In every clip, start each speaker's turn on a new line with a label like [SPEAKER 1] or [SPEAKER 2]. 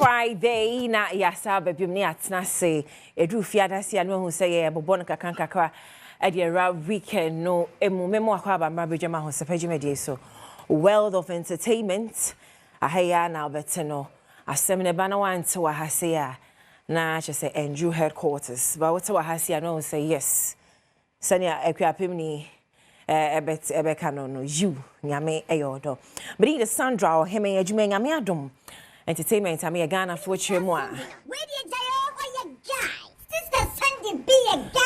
[SPEAKER 1] Friday na yasa babim ne atena se edu fiada se anu hu se ye bobo no kakra e de ra weekend no emu memo akwa ba mra Badwam Ahosepe jimedie so world of entertainment ahaya na obeteno asem ne ba na wante wa hase a na che say Andrew headquarters ba wote wa hase a no say yes sania ekwapem ni ebeka no you nyame eyodo but the Sandra or him adwuma nyame Adom entertainment am Ghana for chemu a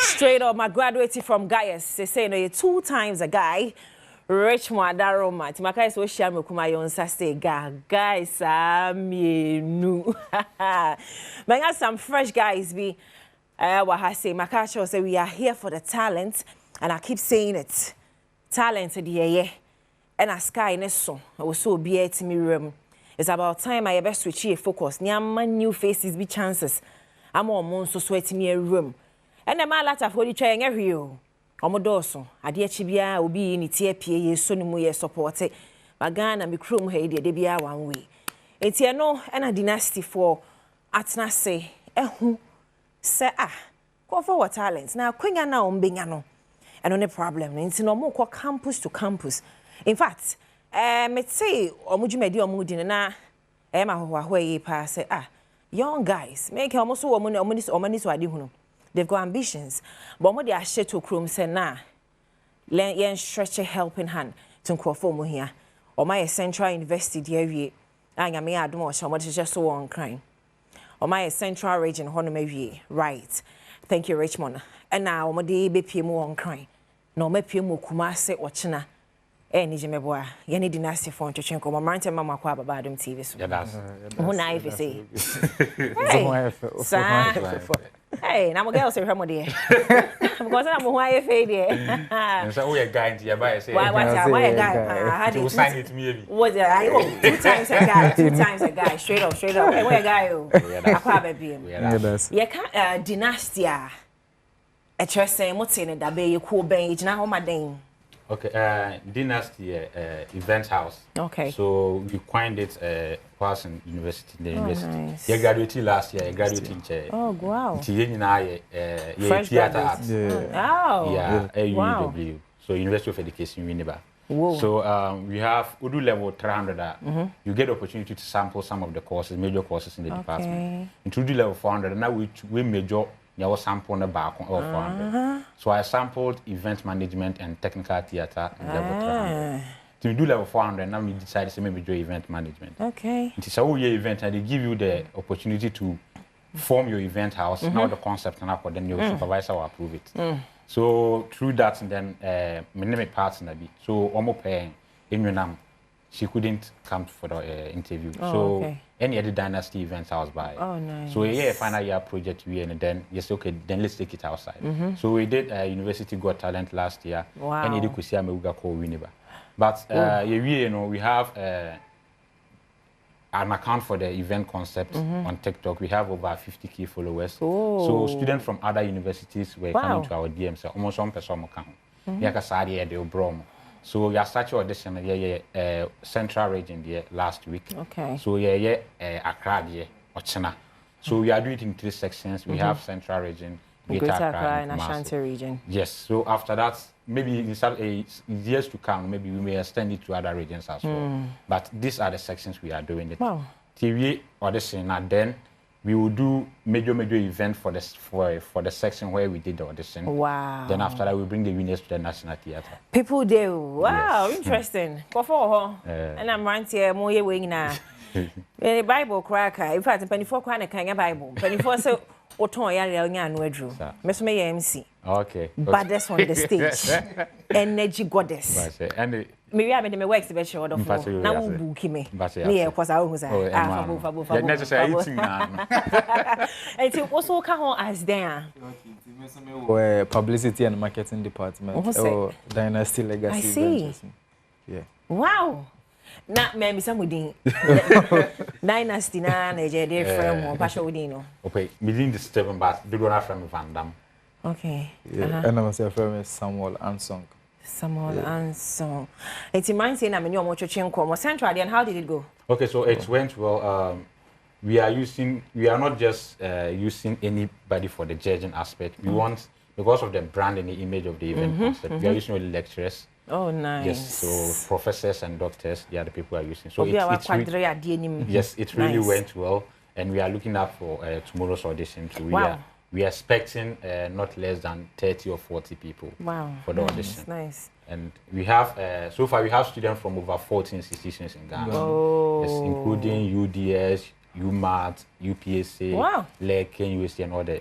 [SPEAKER 1] straight up my graduated from Gaius they say no you 2 times a guy rich Daroma timakai so share me kuma yon say guys amienu but got some fresh guys be what I say Makacho say we are here for the talent and I keep saying it talent the and a sky in so I was so be at me room. It's about time I best switch your focus. Nyama new faces be chances. I'm on so sweating me a room. And the man latter for the trying every year. Omodoso, a dear Chibia will be in its TPA, so no more support it. Magana, me crum head, they be 1 way. It's here no, and a dynasty for Atna say, who say, go for what talents. Now, Queen now on Bingano. And on a problem, it's no more campus to campus. In fact, let's say omujimedi omudi na ma hwahwe pa say young guys make almost omani so ade hunu they've got ambitions but mo dey ahye to krom say na yen stretch a helping hand to nkrofo mo hia o my Central University dey awie anyame Adom o hye mo dey just so on crime o my Central region hono mawie right thank you Richmond and now mo dey be pie mo on crime no ma pie mo kuma se ochina ni jemeboa yene Dynasty for ntwetwenko mamrante mama kwa baba Adom TV so yeah that's who na if say hey na mo girl say hwemo de because na mo who I fe de
[SPEAKER 2] and so we a guy into your buy say
[SPEAKER 1] why a guy
[SPEAKER 2] you sign it to me
[SPEAKER 1] what I 2 times a guy 2 times a guy straight up hey where a guy oh akwa baby yeah can Dynasty a trese mo te ne da be ye ko ben gina ho maden.
[SPEAKER 2] Okay, Dynasty event house. Okay. So we coined it Person University. The university.
[SPEAKER 1] Nice.
[SPEAKER 2] You graduated last year. You graduated in chair.
[SPEAKER 1] Oh wow.
[SPEAKER 2] Fresh theater arts.
[SPEAKER 1] Oh.
[SPEAKER 2] Yeah. UW. So University of Education, Winneba. So we have Udu level 300. You get the opportunity to sample some of the courses, major courses in the department. Into Udu level 400, now we major. I was sampling the back of 400. So I sampled event management and technical theater level 300. To do level 400, now we decided to maybe do event management. Okay. It is a whole year event and they give you the opportunity to form your event house. Now the concept and then your supervisor will approve it. So through that and then my name is partner. So almost paying in Vietnam. She couldn't come for the interview. Any other Dynasty events I was by. Oh, nice. So final year project we and then yes, okay, then let's take it outside. So we did University Got Talent last year. Wow. And you could see me call Winneba. But we have an account for the event concept on TikTok. We have over 50K followers. So students from other universities were coming to our DMs. Almost 1 person account. Yakasadi de Obrom. So we are starting audition Central region there last week. Okay. So Accra there, Ochina. So we are doing it in 3 sections. We have Central region, Greater Accra and Ashanti region. Yes. So after that, maybe in years to come, maybe we may extend it to other regions as well. But these are the sections we are doing it. Wow. TV audition and then we will do major event for the section where we did the audition. Wow. Then after that, we bring the winners to the National Theatre. People do. Wow, yes. Interesting. And I'm right here, more wing now. The Bible cracker. In fact, 24 cracker can Bible. 24 so Oton Yarian Wedru. Miss May MC. Okay. But that's on the stage. Energy goddess. And maybe I made my work exhibition or the phone. Now we book me. Yeah, because I was necessary. And it also come on as there. Publicity and marketing department. Oh, Dynasty Legacy. I see. Yeah. Wow. Na maybe some within Dynasty na Nigeria friend or Pasha Udino. Okay, within the step but do not from Van Dam. Okay. Yeah. And I was a friend Samuel Ansong. Samuel Ansong. It reminds me I'm in your motor chain Central and how did it go? Okay, so it went well. we are not just using anybody for the judging aspect. We want, because of the brand and the image of the event concept, we are using only lecturers.
[SPEAKER 1] Oh, nice.
[SPEAKER 2] Yes, so professors and doctors, they are the people who are using. So it really went well, and we are looking up for tomorrow's audition. So we are expecting not less than 30 or 40 people for the audition.
[SPEAKER 1] Nice.
[SPEAKER 2] And we have, so far we have students from over 14 institutions in Ghana, yes, including UDS, UMAT, UPSA, LEC, KNUST, and all the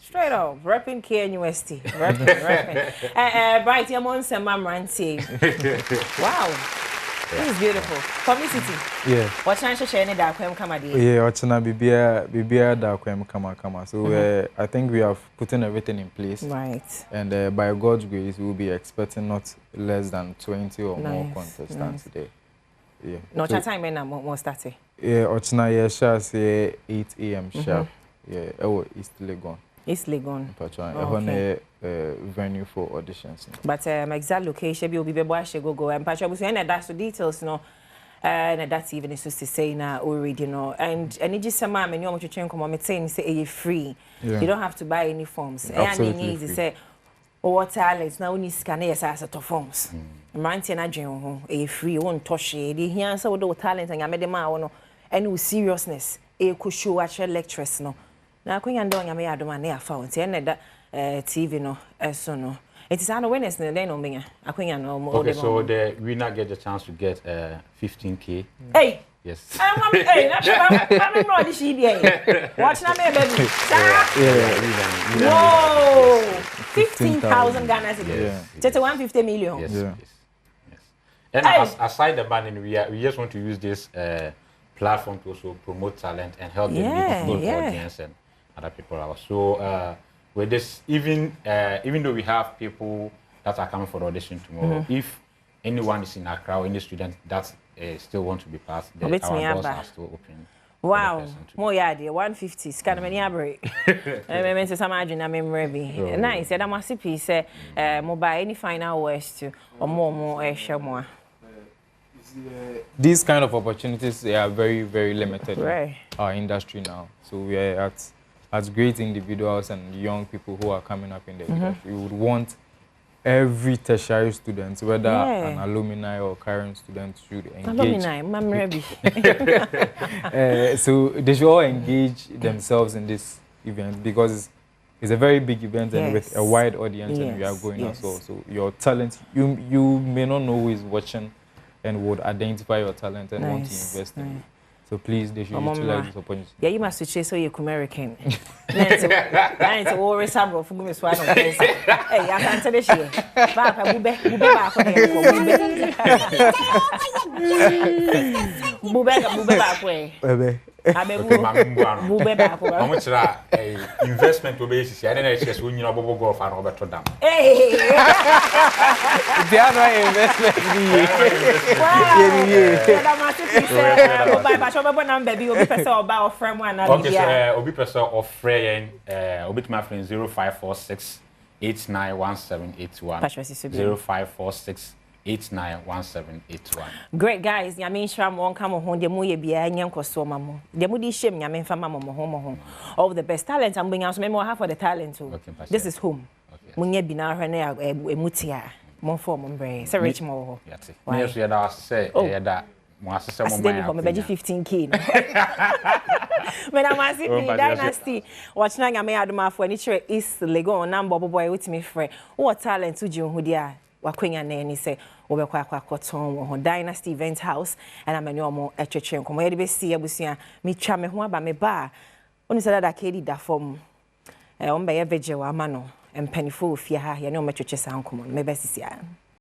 [SPEAKER 1] Straight up, repping KNUST, repping. Bright, you're on some Ramranti. Wow. This is beautiful. Publicity.
[SPEAKER 3] Yeah.
[SPEAKER 1] What chance to share any dark when come at
[SPEAKER 3] Yeah, what's na bibia dark when come. So I think we have putting everything in place.
[SPEAKER 1] Right.
[SPEAKER 3] And by God's grace, we will be expecting not less than 20 or more contestants today. Yeah.
[SPEAKER 1] No time when I'm more starting.
[SPEAKER 3] Yeah, Ochina shall say 8 a.m. sharp. Yeah, East Legon.
[SPEAKER 1] East Legon.
[SPEAKER 3] Okay. Venue for auditions.
[SPEAKER 1] But exact location will be go and patch up and that's the details, you know. And that's even is to say now already, you know. And it just some man, you want to change come on saying say free. You don't have to buy any forms. And you need to say what talents now need scan yes as a forms. Manti na dream free won't touch it. The here so the talent and I made them out no and with seriousness could show actual lecturers no. Now when you don't you Adom na found and that TV no so no. It is an awareness na then no me.
[SPEAKER 2] Okay, so the winner get the chance to get 15K.
[SPEAKER 1] Hey.
[SPEAKER 2] Yes.
[SPEAKER 1] I'm not the she watch na me baby.
[SPEAKER 3] Yeah.
[SPEAKER 1] Whoa. 15,000 Ghana cedis. Just 150 million.
[SPEAKER 2] Yes. And aside the banning, we just want to use this platform to also promote talent and help the beautiful audience and other people out. So with this, even though we have people that are coming for the audition tomorrow, if anyone is in Accra or any student that still want to be part, our doors are still open.
[SPEAKER 1] Wow, more idea 150. Scan many abre. I mean, some imagine I'm ready. Nice. And I'm a piece. Mobile any final words to or more share more.
[SPEAKER 3] These kind of opportunities they are very, very limited in our industry now. So we are at great individuals and young people who are coming up in the industry. We would want every tertiary student, whether an alumni or current student, should engage.
[SPEAKER 1] Alumni,
[SPEAKER 3] so they should all engage themselves in this event because it's a very big event and with a wide audience, and we are going as well. So your talent, you may not know who is watching and would identify your talent and want to invest in it. So please, they should utilize this opportunity.
[SPEAKER 1] Yeah, you must switch so you're American. That's always sabro for me swag. Hey, I can't tell this year. Back, Bube back way.
[SPEAKER 2] How much investment will be? I don't know if you know golf and Robert Dam.
[SPEAKER 1] Hey,
[SPEAKER 3] the other investment.
[SPEAKER 2] Obi person of friend, Obi my friend 0546 891781. 0546 891781.
[SPEAKER 1] Great guys, Yamin Shram won't come home. The Muye be a young Kosoma. The Moody Shim Yamin Fama home. All the best talent I'm bringing out more half of the talent too. This is home. Munye Bina Rene a Mutia. Mon form on brain. So rich more.
[SPEAKER 2] Yes, you had say that. Once
[SPEAKER 1] 15K. When I'm asking Dynasty, watch now Adom Ahosepe East Legon number boy with me friend. What talent to you who dia wakwenya na ni say obekwa kwakoton wo Dynasty event house and I'm no etwetwe nkomo ye de be si abusua me twa me ho aba me ba oni say that kedi da form on be ye veje wa ma no empanifo ofia ha ye no metwetwe san nkomo me be sisi